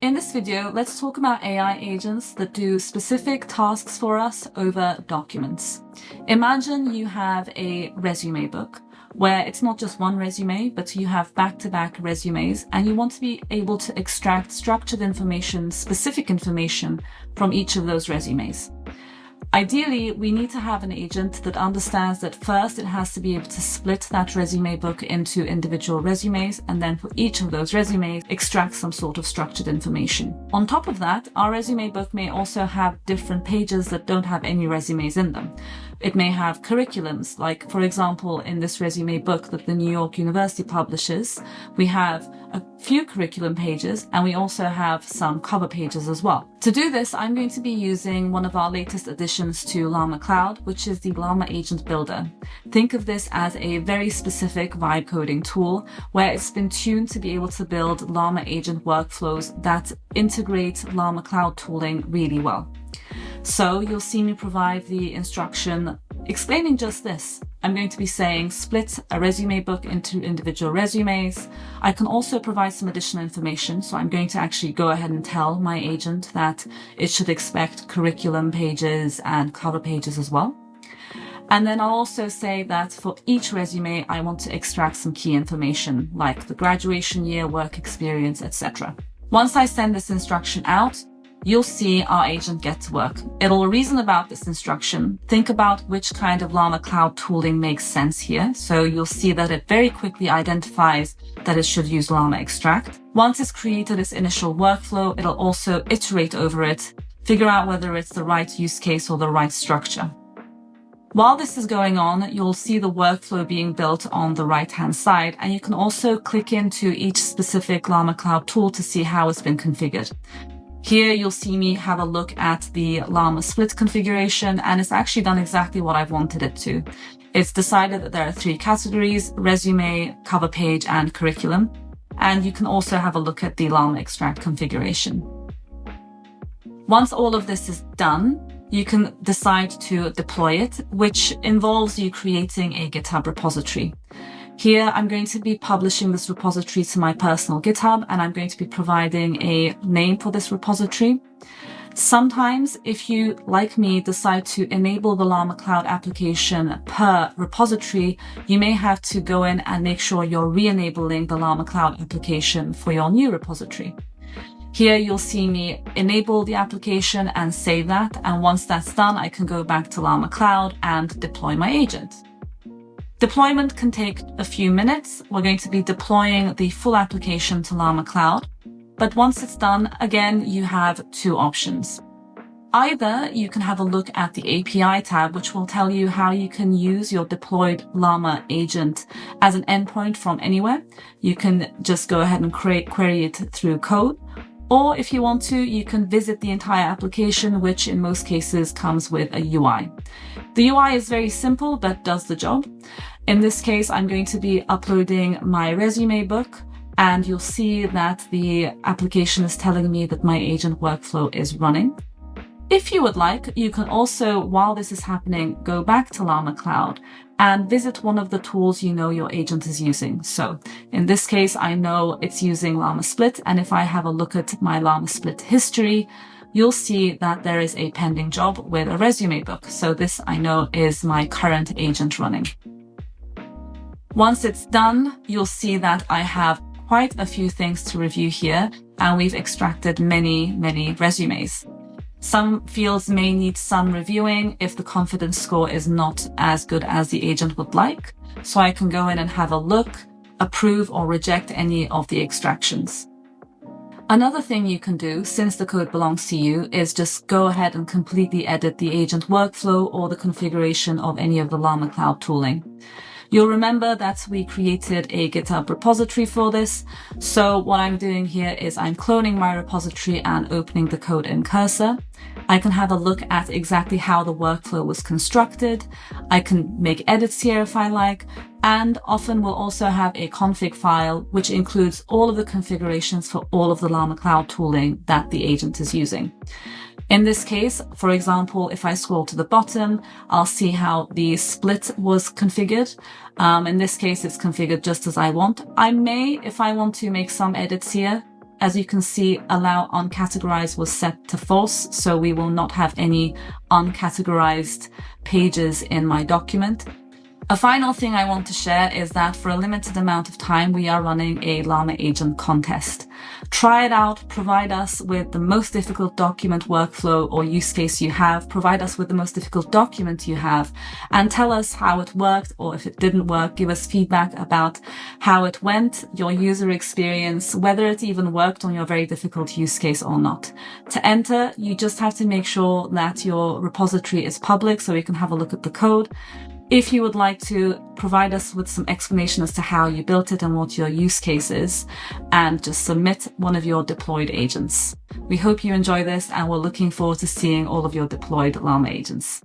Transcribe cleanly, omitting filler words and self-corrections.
In this video, let's talk about AI agents that do specific tasks for us over documents. Imagine you have a resume book where it's not just one resume, but you have back-to-back resumes, and you want to be able to extract structured information, specific information from each of those resumes. Ideally, we need to have an agent that understands that first it has to be able to split that resume book into individual resumes, and then for each of those resumes, extract some sort of structured information. On top of that, our resume book may also have different pages that don't have any resumes in them. It may have curriculums, like, for example, in this resume book that the New York University publishes, we have a few curriculum pages, and we also have some cover pages as well. To do this, I'm going to be using one of our latest additions to Llama Cloud, which is the LlamaAgent Builder. Think of this as a very specific vibe coding tool where it's been tuned to be able to build LlamaAgent workflows that integrate Llama Cloud tooling really well. So you'll see me provide the instruction explaining just this. I'm going to be saying split a resume book into individual resumes. I can also provide some additional information. So I'm going to actually go ahead and tell my agent that it should expect curriculum pages and cover pages as well. And then I'll also say that for each resume, I want to extract some key information like the graduation year, work experience, etc. Once I send this instruction out, you'll see our agent get to work. It'll reason about this instruction, think about which kind of Llama Cloud tooling makes sense here. So you'll see that it very quickly identifies that it should use Llama Extract. Once it's created its initial workflow, it'll also iterate over it, figure out whether it's the right use case or the right structure. While this is going on, you'll see the workflow being built on the right-hand side, and you can also click into each specific Llama Cloud tool to see how it's been configured. Here you'll see me have a look at the Llama split configuration, and it's actually done exactly what I've wanted it to. It's decided that there are 3 categories: resume, cover page, and curriculum. And you can also have a look at the Llama Extract configuration. Once all of this is done, you can decide to deploy it, which involves you creating a GitHub repository. Here, I'm going to be publishing this repository to my personal GitHub, and I'm going to be providing a name for this repository. Sometimes, if you, like me, decide to enable the Llama Cloud application per repository, you may have to go in and make sure you're re-enabling the Llama Cloud application for your new repository. Here, you'll see me enable the application and save that. And once that's done, I can go back to Llama Cloud and deploy my agent. Deployment can take a few minutes. We're going to be deploying the full application to Llama Cloud. But once it's done, again, you have 2 options. Either you can have a look at the API tab, which will tell you how you can use your deployed Llama agent as an endpoint from anywhere. You can just go ahead and query it through code. Or if you want to, you can visit the entire application, which in most cases comes with a UI. The UI is very simple, but does the job. In this case, I'm going to be uploading my resume book, and you'll see that the application is telling me that my agent workflow is running. If you would like, you can also, while this is happening, go back to Llama Cloud and visit one of the tools you know your agent is using. So in this case, I know it's using Llama Split, and if I have a look at my Llama Split history, you'll see that there is a pending job with a resume book. So this, I know, is my current agent running. Once it's done, you'll see that I have quite a few things to review here, and we've extracted many resumes. Some fields may need some reviewing if the confidence score is not as good as the agent would like. So I can go in and have a look, approve or reject any of the extractions. Another thing you can do, since the code belongs to you, is just go ahead and completely edit the agent workflow or the configuration of any of the Llama Cloud tooling. You'll remember that we created a GitHub repository for this. So what I'm doing here is I'm cloning my repository and opening the code in Cursor. I can have a look at exactly how the workflow was constructed. I can make edits here if I like, and often we'll also have a config file, which includes all of the configurations for all of the Llama Cloud tooling that the agent is using. In this case, for example, if I scroll to the bottom, I'll see how the split was configured. In this case, it's configured just as I want. I may, if I want to make some edits here, As you can see, allow uncategorized was set to false, so we will not have any uncategorized pages in my document. A final thing I want to share is that for a limited amount of time, we are running a LlamaAgent contest. Try it out, provide us with the most difficult document workflow or use case you have, provide us with the most difficult document you have, and tell us how it worked, or if it didn't work, give us feedback about how it went, your user experience, whether it even worked on your very difficult use case or not. To enter, you just have to make sure that your repository is public so we can have a look at the code. If you would like to provide us with some explanation as to how you built it and what your use case is, and just submit one of your deployed agents. We hope you enjoy this, and we're looking forward to seeing all of your deployed LlamaAgents.